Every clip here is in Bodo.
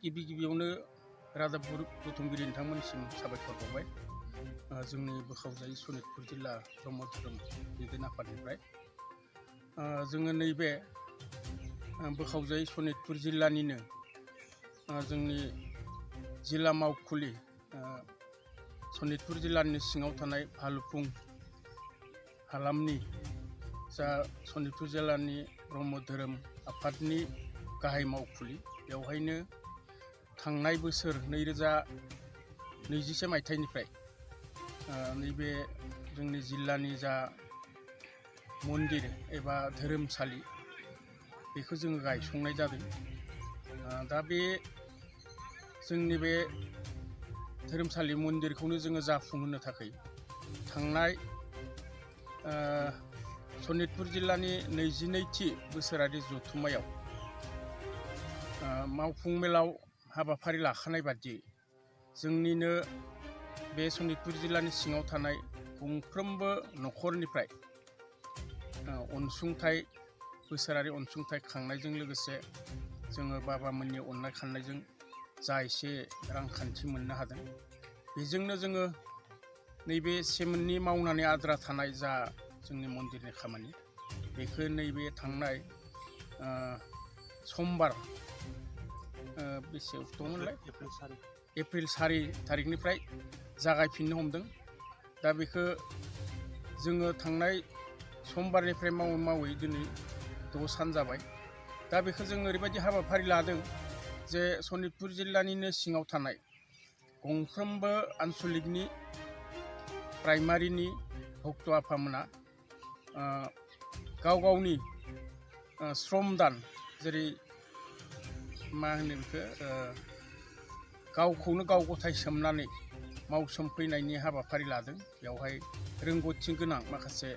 गिबियावनो रादाब बुथुमगिरि नोंथांमोननिसिम साबायखर बावबाय जोंनि बोखावजायै सनितपुर जिल्ला ब्रह्म धोरोम दैदेन आफादनिफ्राय जोङो नैबे बोखावजायै सनितपुर जिल्लानिनो जोंनि जिल्ला मावखुलि सनितपुर जिल्लानि सिङाव थानाय भालुकपुं हालामनि जा सनितपुर जिल्लानि ब्रह्म धोरोम आफादनि गाहाय मावखुलि बेवहायनो थांनाय बोसोर 2021 मायथाइनिफ्राय नैबे जोंनि जिल्लानि जा मन्दिर एबा धोरोमसालि बेखौ जोङो गायसंनाय जादों। दा बे जोंनि बे धोरोमसालि मन्दिरखौनो जोङो जाफुंहोनो थाखाय थांनाय सनितपुर जिल्लानि 22थि बोसोरारि जथुम्मायाव मावफुं मेलाव हाबाफारि लाखानाय बादियै जोंनिनो बे सनितपुर जिल्लानि सिङाव थानाय गंफ्रोमबो न'खरनिफ्राय अनसुंथाइ बोसोरारि अनसुंथाइ खांनायजों लोगोसे जोङो बाबामोननि अननाय खांनायजों जा एसे रांखान्थि मोननो हादों बेजोंनो जोङो नैबे सेमोननि मावनानै आद्रा थानाय जा जोंनि मन्दिरनि खामानि बेखौ नैबे थांनाय समबार बेसे अक्ट'मोनलाय एप्रिल 4 थारिखनिफ्राय जागायफिननो हमदों। दा बेखौ जोङो थांनाय समबारनिफ्राय मावै दिनै 6 सान जाबाय। दा बेखौ जों ओरैबायदि हाबाफारि लादों जे सनितपुर जिल्लानिनो सिङाव थानाय गंफ्रोमबो आन्सलिकनि प्राइमारिनि भक्त आफामोना गाव गावनि श्रमदान जेरै मा होनो बेखौ गावखौनो गाव गथाय सोमनानै मावसोमफैनायनि हाबाफारि लादों। बेवहाय रोंगौथि गोनां माखासे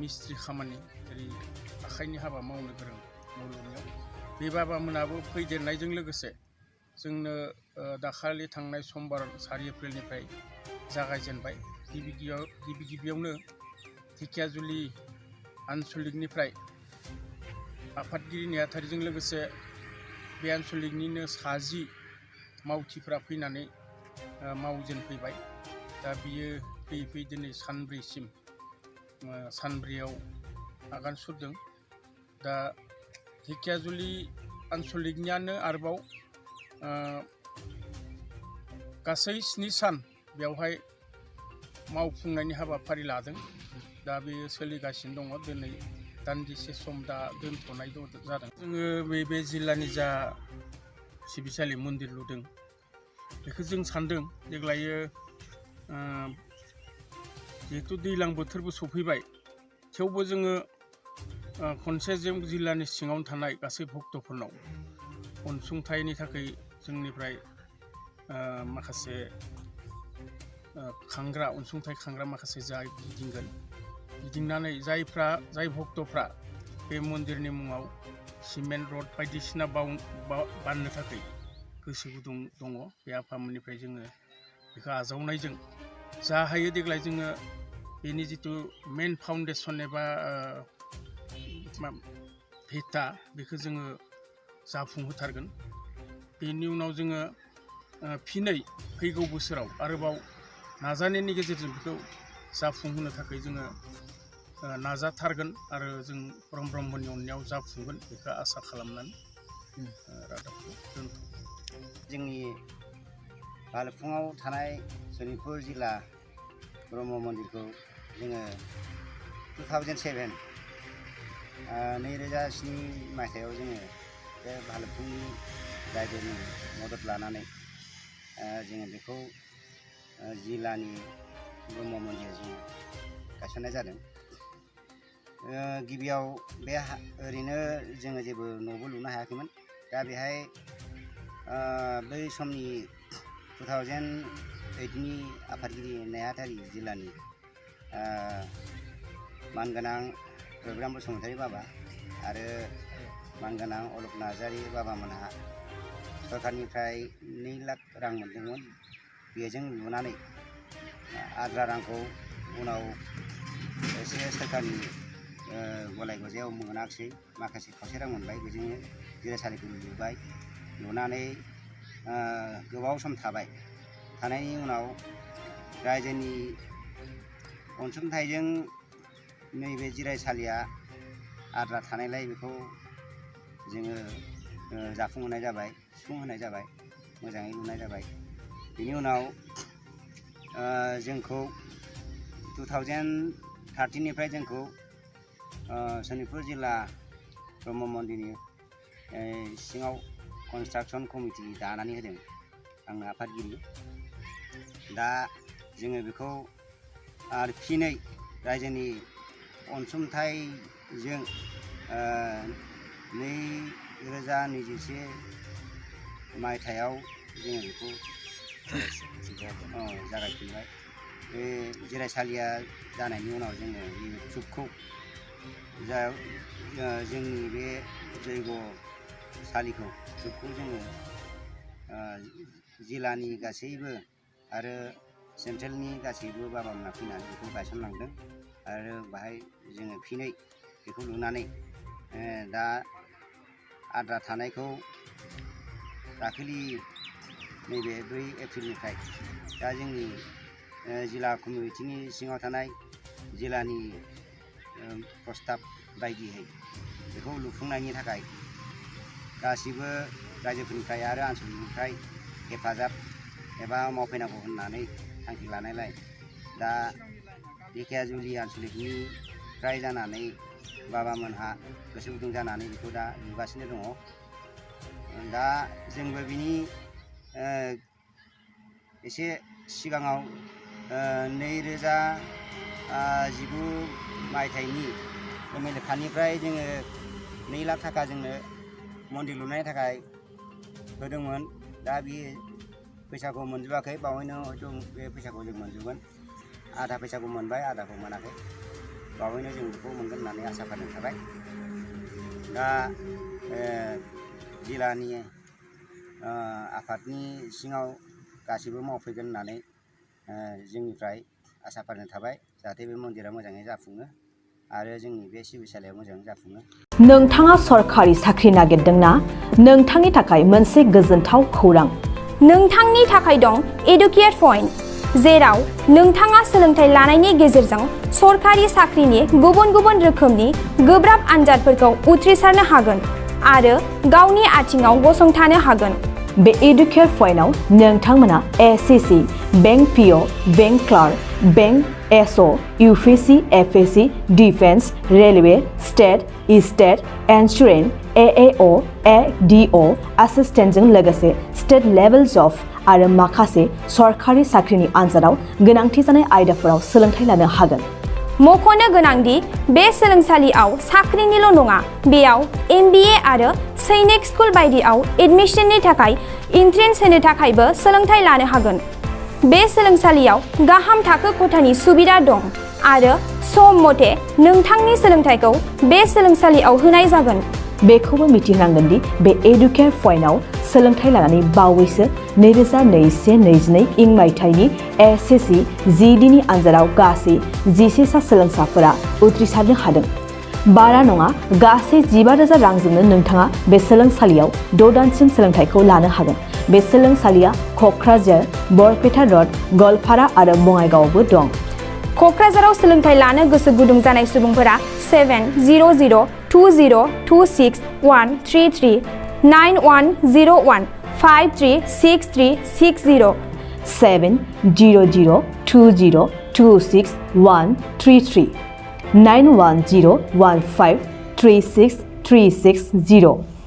मिस्ट्रि खामानि जेरै आखाइनि हाबा मावनो गोरों न' लुनायाव बे बाबामोनाबो फैदेरनायजों लोगोसे जोंनो दाखालि थांनाय समबार 4 एप्रिलनिफ्राय जागायजेनबाय। गिबियावनो ढेकियाजुलि आन्सलिकनिफ्राय आफादगिरि नेहाथारिजों लोगोसे बे आन्सलिकनिनो 60 मावथिफ्रा फैनानै मावजेनफैबाय। दा बियो फैयै दिनै सानब्रैसिम सानब्रैयाव आगान सुरदों। दा ढेकियाजुलि आन्सलिकनियानो आरोबाव गासै 7 सान बेवहाय मावफुंनायनि हाबाफारि लादों। दा बेयो सोलिगासिनो दङ। दिनै दान्दिसे सम दा दोनथ'नाय जादों। जोङो बे जिल्लानि जा सिबिसालि मन्दिर लुदों बेखौ जों सान्दों देग्लायो जिहेथु दैज्लां बोथोरबो सफैबाय थेवबो जोङो खनसे जों जिल्लानि सिङावनो थानाय गासै भक्तफोरनाव अनसुंथाइनि थाखाय जोंनिफ्राय माखासे अनसुंथाइ खांग्रा माखासे गिदिंनानै जाय भक्तफ्रा बे मन्दिरनि मुङाव सिमेन्ट रड बायदिसिना बाननो थाखाय गोसो गुदुं दङ बे आफामोननिफ्राय जोङो बेखौ आजावनायजों जा हायो देग्लाय जोङो बेनि जिथु मेन फाउन्डेसन एबा भेटा बेखौ जोङो जाफुंहोथारगोन। बेनि उनाव जोङो फिनै फैगौ बोसोराव आरोबाव नाजानायनि गेजेरजों बेखौ जाफुंहोनो थाखाय जोङो नाजाथारगोन आरो जों ब्रह्मनि अननायाव जाफुंगोन बेखौ आसा खालामनानै रादाबखौ दोनथ'बाय। जोंनि भालुकपुङाव थानाय सनितपुर जिल्ला ब्रह्म मन्दिरखौ जोङो 2007 मायथाइयाव जोङो बे भालुकपुंनि रायजोनि मदद लानानै जोङो बेखौ जिल्लानि ब्रह्म मन्दिर जोङो गायसननाय जादों। गिबियाव बे ओरैनो जोङो जेबो न'बो लुनो हायाखैमोन। दा बेहाय बै समनि 2008नि आफादगिरि नेहाथारि जिल्लानि मानगोनां प्रग्राम बसुमतारी बाबा आरो मानगोनां अलक नार्जारी बाबामोनहा सरकारनिफ्राय 2 लाख रां मोनदोंमोन। बेजों लुनानै आद्रा रांखौ उनाव एसे सरकारनि गलाय गजायाव मोनाखिसै, माखासे खावसे रां मोनबाय। बेजोंनो जिरासालिखौ लुबाय। लुनानै गोबाव सम थाबाय थानायनि उनाव रायजोनि अनसुंथाइजों नैबे जिरायसालिया आद्रा थानायलाय बेखौ जोङो जाफुंहोनाय जाबाय सुफुंहोनाय जाबाय मोजाङै लुनाय जाबाय बेनि उनाव जोंखौ 2013 निफ्राय जोंखौ सनितपुर जिल्ला ब्रह्म मन्दिरनि सिङाव कनस्ट्राक्सन कमिटि दानानै होदों आंनो आफादगिरि दा जोङो बेखौ आरो फिनै रायजोनि अनसुंथाइजों 2021 मायथाइयाव जोङो बेखौ जागायफिनबाय बे जिरायसालिया जानायनि उनाव जोङो ट्रुपखौ जोंनि बे जयग'सालिखौ ट्रुपखौ जोङो जिल्लानि गासैबो आरो सेन्ट्रेलनि गासैबो बाबामोना फैनानै बेखौ गायसनलांदों आरो बाहाय जोङो फिनै बेखौ लुनानै दा आद्रा थानायखौ दाखालि नैबे 2 एप्रिलनिफ्राय दा जोंनि जिल्ला कमिटिनि सिङाव थानाय जिल्लानि प्रस्ताब बायदियै बेखौ लुफुंनायनि थाखाय गासिबो रायजोफोरनिफ्राय आरो आनसलिकनिफ्राय हेफाजाब एबा मावफैनांगौ होननानै थांखि लानायलाय दा धेकियाजुलि आनसलिकनिफ्राय जानानै बाबामोनहा गोसो गुदुं जानानै बेखौ दा लुगासिनो दङ दा जोंबो बिनि एसे सिगाङाव 2019 मायथाइनि MLA फान्डनिफ्राय जोङो 2 लाख थाखा जोंनो मन्दिर लुनायनि थाखाय होदोंमोन दा बे फैसाखौ मोनजोबाखै बावैनो हयथ' बे फैसाखौ जों मोनजोबगोन आधा फैसाखौ मोनबाय आधाखौ मोनाखै बावैनो जों बेखौ मोनगोन होननानै आसा फारिनाय थाबाय दा जिल्लानि आफादनि सिङाव गासिबो मावफैगोन होननानै जोंनिफ्राय आसा फारिनाय थाबाय जाहाथे बे मन्दिरा मोजाङै जाफुङो आरो जोंनि बे सिबिसालिया मोजाङै जाफुङो। नोंथाङा सरखारि साख्रि नागिरदोंना? नोंथांनि थाखाय मोनसे गोजोनथाव खौरां। नोंथांनि थाखाय दं एडुकेट पइन्ट, जेराव नोंथाङा सोलोंथाइ लानायनि गेजेरजों सरखारि साख्रिनि गुबुन गुबुन रोखोमनि गोब्राब आनजादफोरखौ उथ्रिसारनो हागोन आरो गावनि आथिङाव गसंथानो हागोन। बे एडुकेट पइन्टआव नोंथांमोना SSC, bank PO, bank clerk, bank SO, UPSC, FSC, defence, railway, state, state, insurance, AAO, ADO, एसिस्टेन्टजों लोगोसे स्टेट लेभेल जब आरो माखासे सरखारि साख्रिनि आनजादाव गोनांथि जानाय आयदाफोराव सोलोंथाइ लानो हागोन। मख'नो गोनांदि बे सोलोंसालियाव साख्रिनिल' नङा, बेयाव MBA आरो सैनिक स्कुल बायदियाव एडमिशननि थाखाय एन्ट्रेन्स होनो थाखायबो सोलोंथाइ लानो हागोन। बे सोलोंसालियाव गाहाम थाखो खथानि सुबिदा दं आरो सम मथे नोंथांनि सोलोंथाइखौ बे सोलोंसालियाव होनाय जागोन। बेखौबो मिथिनांगोन दि बे एडुकेट पइन्टआव सोलोंथाइ लानानै बावैसो 2021-22 मायथाइनि SSC GDनि आनजादाव गासै 11 सा सोलोंसाफोरा उथ्रिसारनो हादों। बारा नङा, गासै 15,000 रांजोंनो नोंथाङा बे सोलोंसालियाव 6 दानसिम सोलोंथाइखौ लानो हागोन। बे सोलोंसालिया क'क्राझार, बरपेटा र'ड, गवालपारा आरो बङाइगावआवबो दं। क'क्राझाराव सोलोंथाइ लानो गोसो गुदुं जानाय सुबुंफोरा 70020261133 9101536360 70020261133 9101536360